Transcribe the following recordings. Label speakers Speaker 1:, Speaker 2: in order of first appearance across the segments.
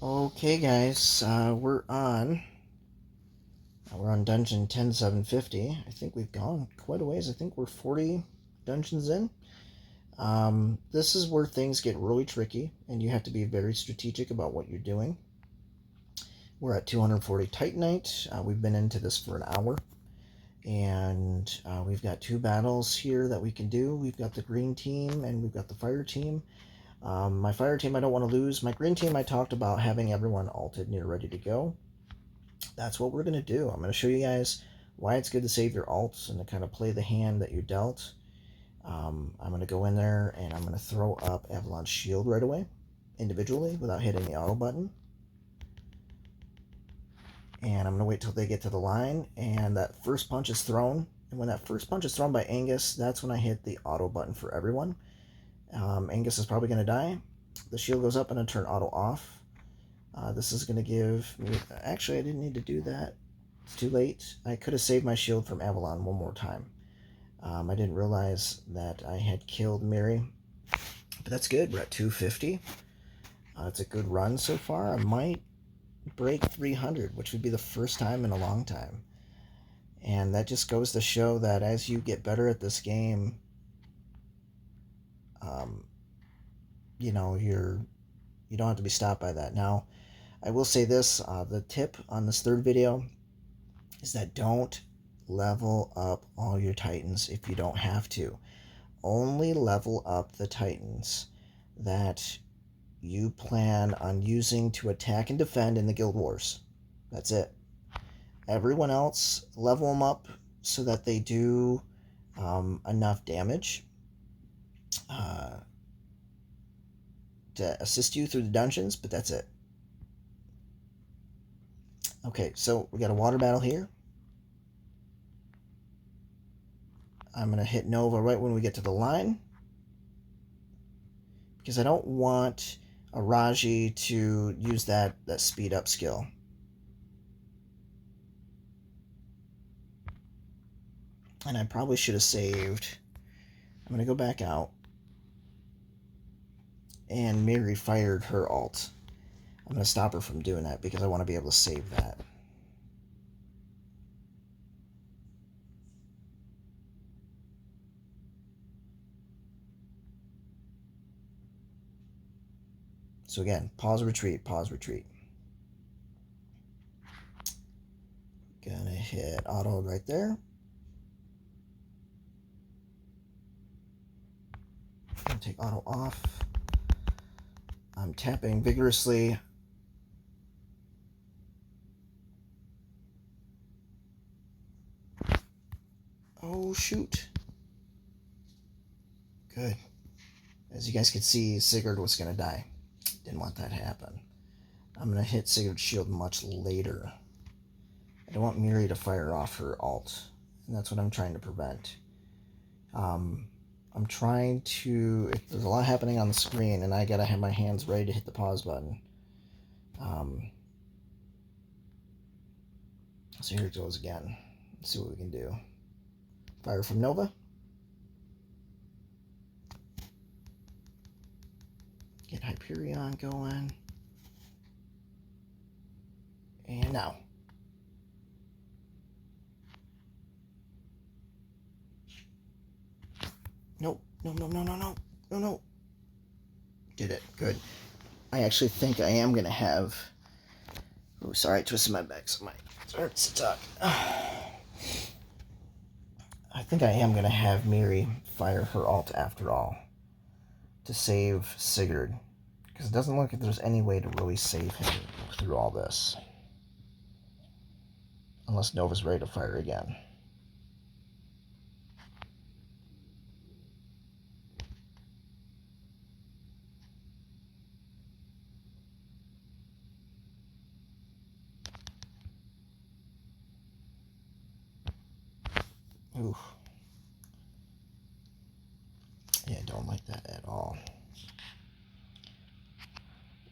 Speaker 1: Okay, guys, we're on dungeon 10750. I think we've gone quite a ways. I think we're 40 dungeons in. This is where things get really tricky, and you have to be very strategic about what you're doing. We're at 240 Titanite. We've been into this for an hour, and we've got two battles here that we can do. We've got the green team, and we've got the fire team. My fire team I don't want to lose. My green team I talked about having everyone ulted near ready to go. That's what we're going to do. I'm going to show you guys why it's good to save your ults and to kind of play the hand that you're dealt. I'm going to go in there and I'm going to throw up Avalon's shield right away, individually, without hitting the auto button. And I'm going to wait till they get to the line, and that first punch is thrown. And when that first punch is thrown by Angus, that's when I hit the auto button for everyone. Angus is probably going to die. The shield goes up and I turn auto off. This is going to give me... Actually, I didn't need to do that. It's too late. I could have saved my shield from Avalon one more time. I didn't realize that I had killed Mary. But that's good. We're at 250. It's a good run so far. I might break 300, which would be the first time in a long time. And that just goes to show that as you get better at this game, you don't have to be stopped by that. Now, I will say this, the tip on this third video is that don't level up all your Titans if you don't have to. Only level up the Titans that you plan on using to attack and defend in the Guild Wars. That's it. Everyone else, level them up so that they do enough damage to assist you through the dungeons, but that's it. Okay, so we got a water battle here. I'm going to hit Nova right when we get to the line, because I don't want a Raji to use that speed up skill. And I probably should have saved. I'm going to go back out. And Mary fired her ult. I'm going to stop her from doing that because I want to be able to save that. So again, pause, retreat, pause, retreat. Gonna hit auto right there. Gonna take auto off. I'm tapping vigorously. Oh, shoot. Good. As you guys can see, Sigurd was going to die. Didn't want that to happen. I'm going to hit Sigurd's shield much later. I don't want Miri to fire off her ult, and that's what I'm trying to prevent. I'm trying to... There's a lot happening on the screen, and I got to have my hands ready to hit the pause button. So here it goes again. Let's see what we can do. Fire from Nova. Get Hyperion going. And now. Nope. No. Did it. Good. I actually think I am going to have... Oh, sorry, I twisted my back so my hurts to talk. I think I am going to have Miri fire her ult after all to save Sigurd, because it doesn't look like there's any way to really save him through all this. Unless Nova's ready to fire again. Oof. Yeah, I don't like that at all.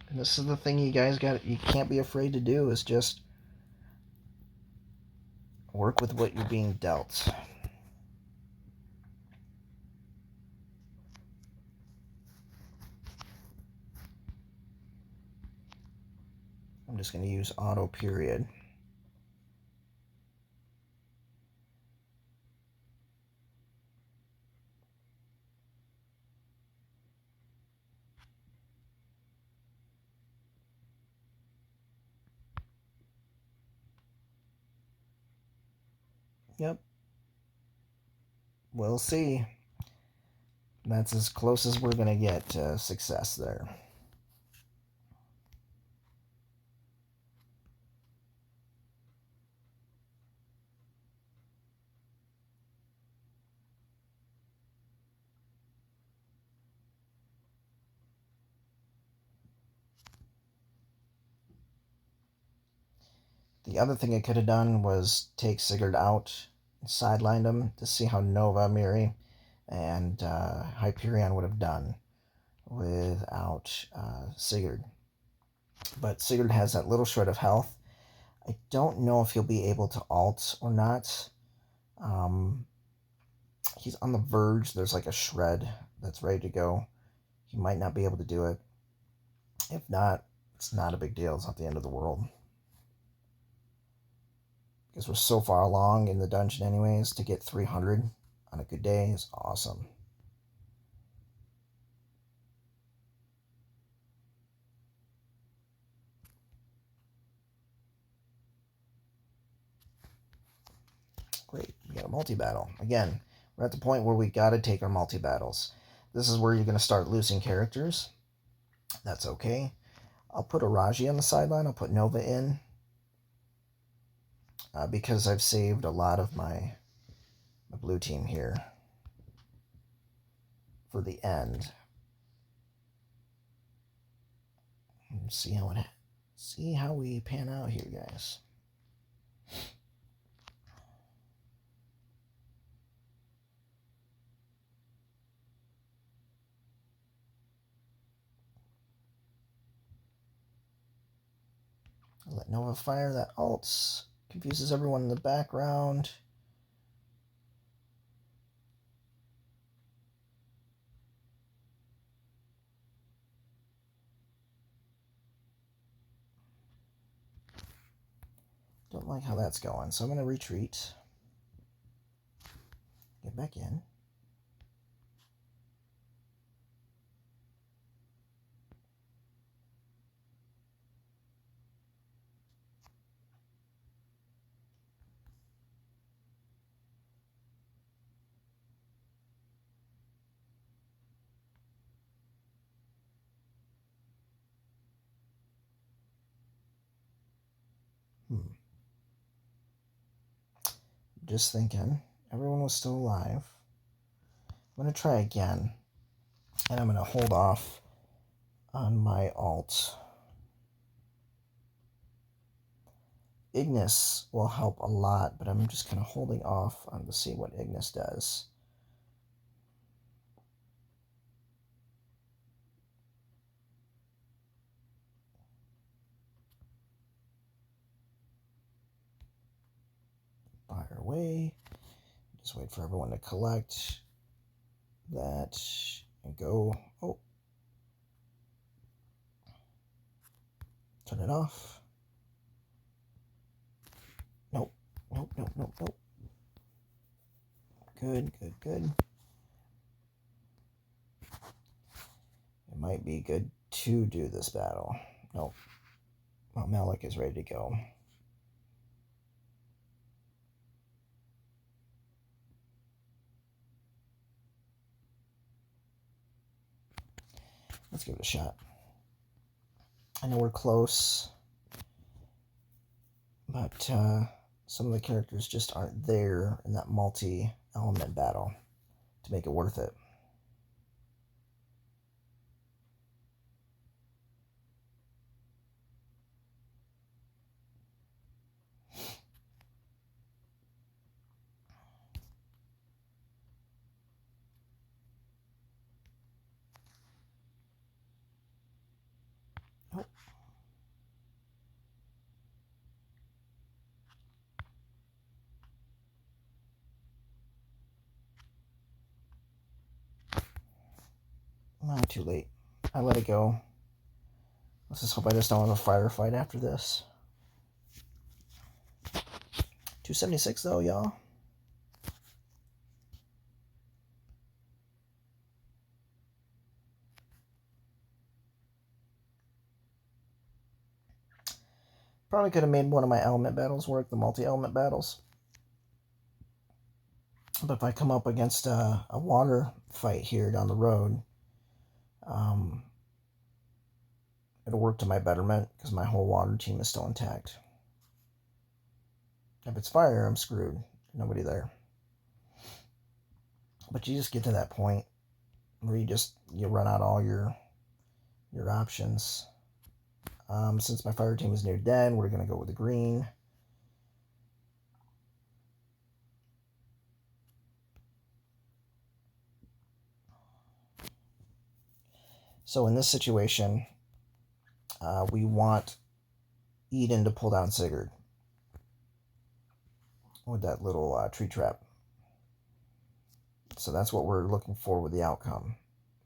Speaker 1: And this is the thing you can't be afraid to do, is just work with what you're being dealt. I'm just going to use auto period. Yep. We'll see. That's as close as we're going to get to success there. The other thing I could have done was take Sigurd out, sidelined him to see how Nova, Miri, and Hyperion would have done without Sigurd. But Sigurd has that little shred of health. I don't know if he'll be able to ult or not. He's on the verge. There's like a shred that's ready to go. He might not be able to do it. If not, it's not a big deal. It's not the end of the world. Because we're so far along in the dungeon anyways, to get 300 on a good day is awesome. Great, we got a multi-battle. Again, we're at the point where we got to take our multi-battles. This is where you're going to start losing characters. That's okay. I'll put a Raji on the sideline. I'll put Nova in. Because I've saved a lot of my blue team here for the end. See how we pan out here, guys. I'll let Nova fire that ult. Confuses everyone in the background. Don't like how that's going, so I'm going to retreat. Get back in. Just thinking. Everyone was still alive. I'm going to try again. And I'm going to hold off on my ult. Ignis will help a lot, but I'm just kind of holding off on to see what Ignis does. Fire away. Just wait for everyone to collect that and go. Oh. Turn it off. Nope. Nope, nope, nope, nope. Good, good, good. It might be good to do this battle. Nope. Well, Malik is ready to go. Let's give it a shot. I know we're close, but some of the characters just aren't there in that multi-element battle to make it worth it. Too late. I let it go. Let's just hope I just don't have a firefight after this. 276 though, y'all. Probably could have made one of my element battles work, the multi-element battles. But if I come up against a water fight here down the road, it'll work to my betterment because my whole water team is still intact. If it's fire, I'm screwed. Nobody there. But you just get to that point where you run out all your options. Since my fire team is near dead, we're going to go with the green. So in this situation, we want Eden to pull down Sigurd with that little tree trap. So that's what we're looking for with the outcome,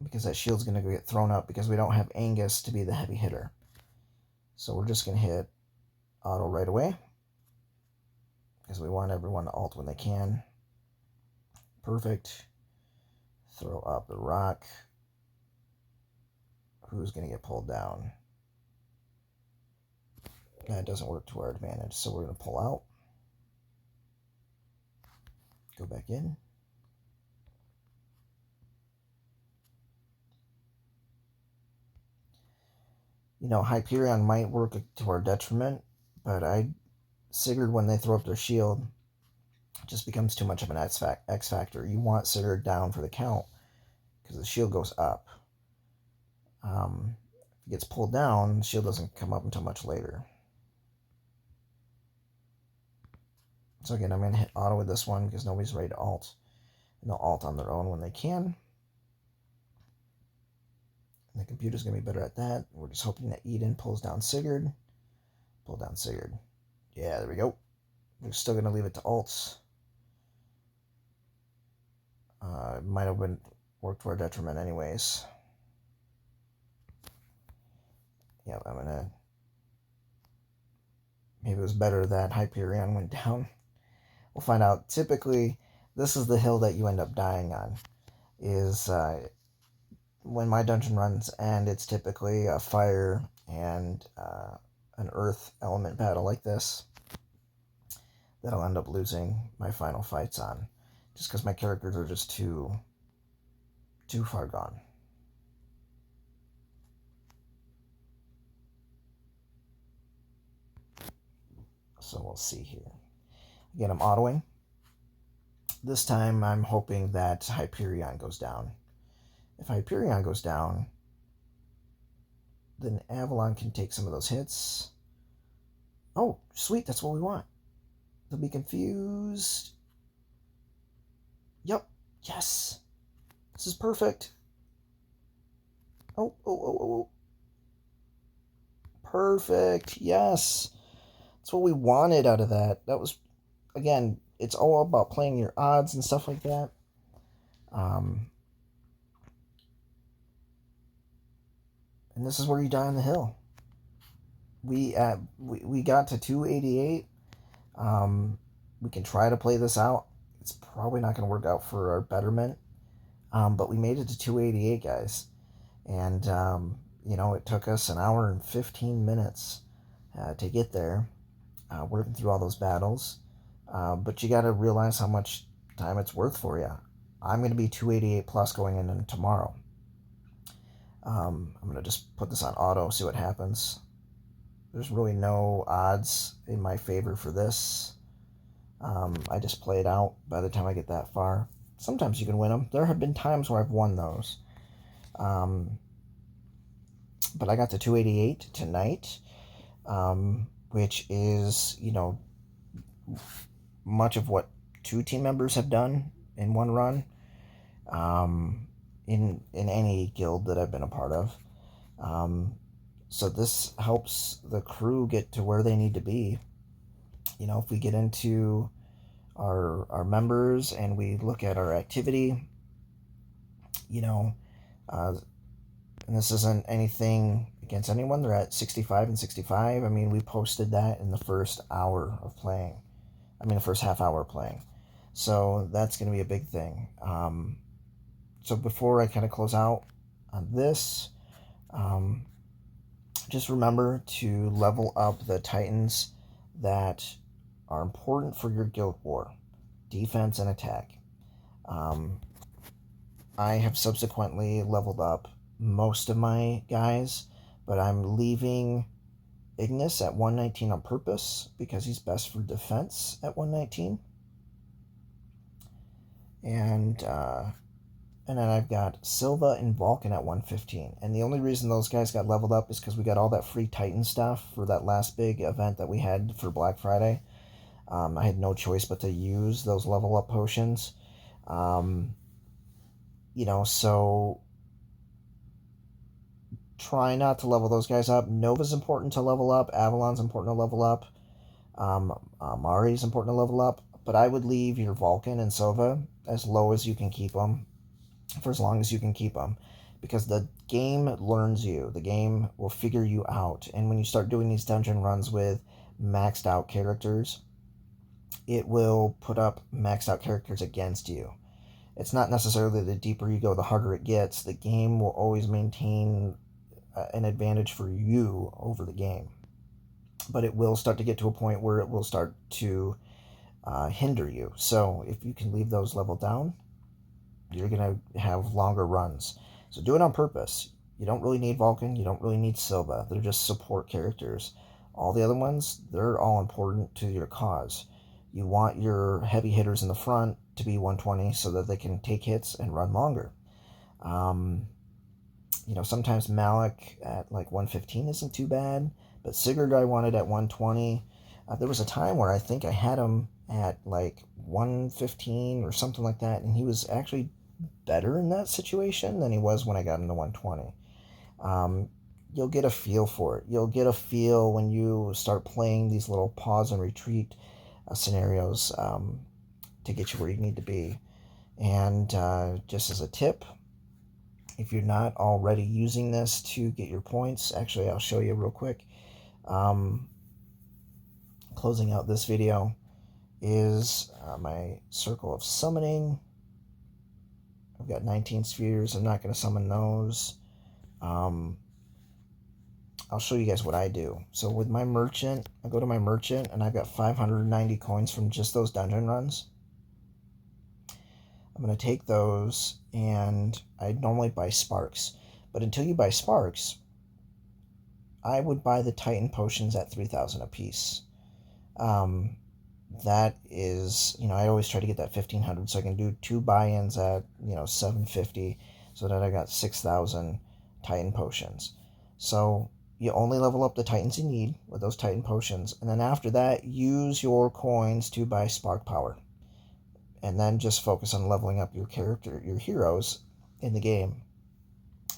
Speaker 1: because that shield's going to get thrown up because we don't have Angus to be the heavy hitter. So we're just going to hit auto right away because we want everyone to ult when they can. Perfect. Throw up the rock. Who's going to get pulled down? That doesn't work to our advantage, so we're going to pull out. Go back in. You know, Hyperion might work to our detriment, but Sigurd, when they throw up their shield, just becomes too much of an X factor. You want Sigurd down for the count because the shield goes up. If it gets pulled down, the shield doesn't come up until much later. So again, I'm going to hit auto with this one because nobody's ready to ult. And they'll ult on their own when they can. And the computer's going to be better at that. We're just hoping that Eden pulls down Sigurd. Pull down Sigurd. Yeah, there we go. We're still going to leave it to ults. It might have worked to our detriment anyways. Yeah, I'm going to... Maybe it was better that Hyperion went down. We'll find out. Typically, this is the hill that you end up dying on. Is when my dungeon runs, and it's typically a fire and an earth element battle like this that I'll end up losing my final fights on, just because my characters are just too far gone. So we'll see here. Again, I'm autoing. This time I'm hoping that Hyperion goes down. If Hyperion goes down, then Avalon can take some of those hits. Oh, sweet, that's what we want. They'll be confused. Yep, yes. This is perfect. Oh. Perfect, yes. That's what we wanted out of that. That was, again, it's all about playing your odds and stuff like that. And this is where you die on the hill. We got to 288. We can try to play this out. It's probably not going to work out for our betterment. But we made it to 288, guys. And, it took us an hour and 15 minutes to get there, working through all those battles. But you got to realize how much time it's worth for you. I'm going to be 288 plus going in tomorrow. I'm going to just put this on auto, see what happens. There's really no odds in my favor for this. I just play it out by the time I get that far. Sometimes you can win them. There have been times where I've won those. But I got to 288 tonight, which is, much of what 2 team members have done in one run. In any guild that I've been a part of. So this helps the crew get to where they need to be. If we get into our members and we look at our activity, and this isn't anything against anyone. They're at 65 and 65. I mean, we posted that in the first hour of playing. I mean, the first half hour of playing. So that's going to be a big thing. So before I kind of close out on this, just remember to level up the Titans that are important for your guild war, defense and attack. I have subsequently leveled up most of my guys, but I'm leaving Ignis at 119 on purpose because he's best for defense at 119. And then I've got Silva and Vulcan at 115. And the only reason those guys got leveled up is because we got all that free Titan stuff for that last big event that we had for Black Friday. I had no choice but to use those level up potions. So try not to level those guys up. Nova's important to level up. Avalon's important to level up. Mari's important to level up. But I would leave your Vulcan and Silva as low as you can keep them for as long as you can keep them, because the game learns you. The game will figure you out. And when you start doing these dungeon runs with maxed out characters, it will put up maxed out characters against you. It's not necessarily the deeper you go, the harder it gets. The game will always maintain an advantage for you over the game. But it will start to get to a point where it will start to hinder you. So if you can leave those leveled down, you're going to have longer runs. So do it on purpose. You don't really need Vulcan. You don't really need Silva. They're just support characters. All the other ones, they're all important to your cause. You want your heavy hitters in the front to be 120 so that they can take hits and run longer. Sometimes Malik at like 115 isn't too bad, but Sigurd I wanted at 120. There was a time where I think I had him at like 115 or something like that, and he was actually better in that situation than he was when I got him to 120. You'll get a feel for it. You'll get a feel when you start playing these little pause and retreat scenarios to get you where you need to be. And just as a tip, if you're not already using this to get your points, actually I'll show you real quick. Closing out this video is my circle of summoning. I've got 19 spheres. I'm not going to summon those. I'll show you guys what I do. So with my merchant, I go to my merchant and I've got 590 coins from just those dungeon runs. I'm going to take those, and I normally buy sparks. But until you buy sparks, I would buy the Titan potions at 3,000 apiece. That is, I always try to get that 1,500 so I can do 2 buy-ins at, 750 so that I got 6,000 Titan potions. So you only level up the Titans you need with those Titan potions, and then after that, use your coins to buy spark power. And then just focus on leveling up your character, your heroes in the game,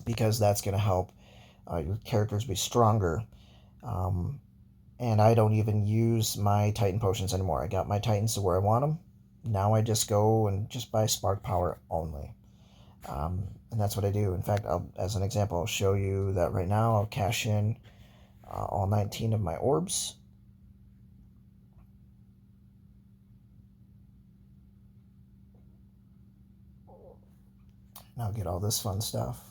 Speaker 1: because that's going to help your characters be stronger. And I don't even use my Titan potions anymore. I got my Titans to where I want them. Now I just go and just buy spark power only. And that's what I do. In fact, as an example, I'll show you that right now. I'll cash in all 19 of my orbs. And I'll get all this fun stuff.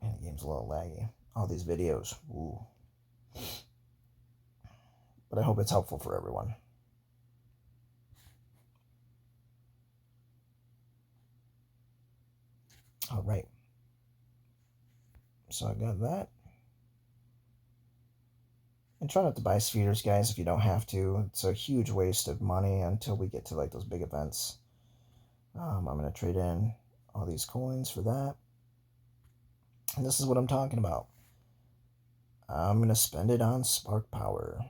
Speaker 1: And the game's a little laggy. All these videos. Ooh. But I hope it's helpful for everyone. All right. So I got that. And try not to buy spheres, guys, if you don't have to. It's a huge waste of money until we get to like those big events. I'm going to trade in all these coins for that. And this is what I'm talking about. I'm going to spend it on spark power.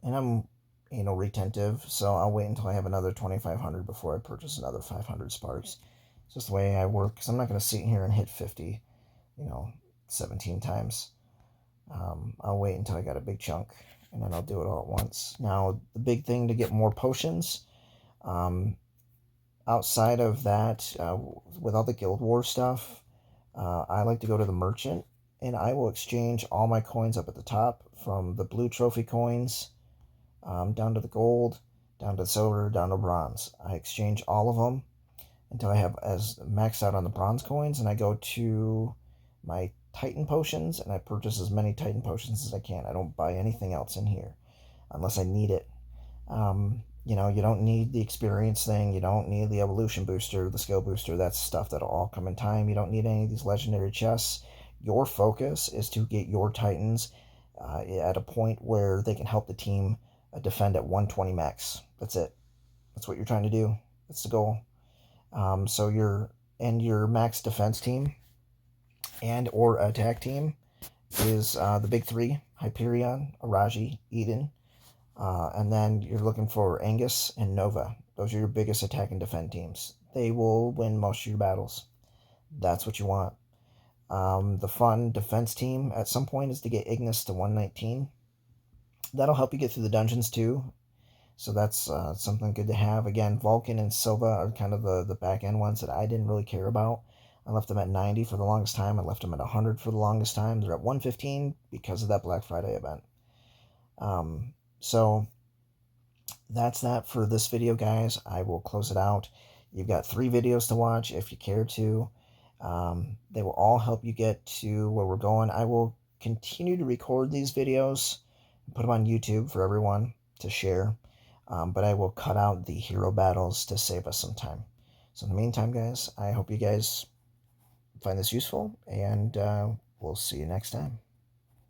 Speaker 1: And I'm, retentive, so I'll wait until I have another 2,500 before I purchase another 500 sparks. It's just the way I work, because I'm not going to sit here and hit 50, 17 times. I'll wait until I got a big chunk, and then I'll do it all at once. Now, the big thing to get more potions, um, outside of that, with all the Guild War stuff, I like to go to the merchant, and I will exchange all my coins up at the top, from the blue trophy coins, down to the gold, down to the silver, down to bronze. I exchange all of them until I have as maxed out on the bronze coins, and I go to my Titan potions, and I purchase as many Titan potions as I can. I don't buy anything else in here unless I need it. You don't need the experience thing. You don't need the evolution booster, the skill booster. That's stuff that'll all come in time. You don't need any of these legendary chests. Your focus is to get your Titans at a point where they can help the team defend at 120 max. That's it. That's what you're trying to do. That's the goal. So your max defense team and or attack team is the big three: Hyperion, Araji, Eden, and then you're looking for Angus and Nova. Those are your biggest attack and defend teams. They will win most of your battles. That's what you want. The fun defense team at some point is to get Ignis to 119. That'll help you get through the dungeons too. So that's something good to have. Again, Vulcan and Silva are kind of the back end ones that I didn't really care about. I left them at 90 for the longest time. I left them at 100 for the longest time. They're at 115 because of that Black Friday event. So that's that for this video, guys. I will close it out. You've got 3 videos to watch if you care to. They will all help you get to where we're going. I will continue to record these videos and put them on YouTube for everyone to share. But I will cut out the hero battles to save us some time. So in the meantime, guys, I hope you guys find this useful, and we'll see you next time.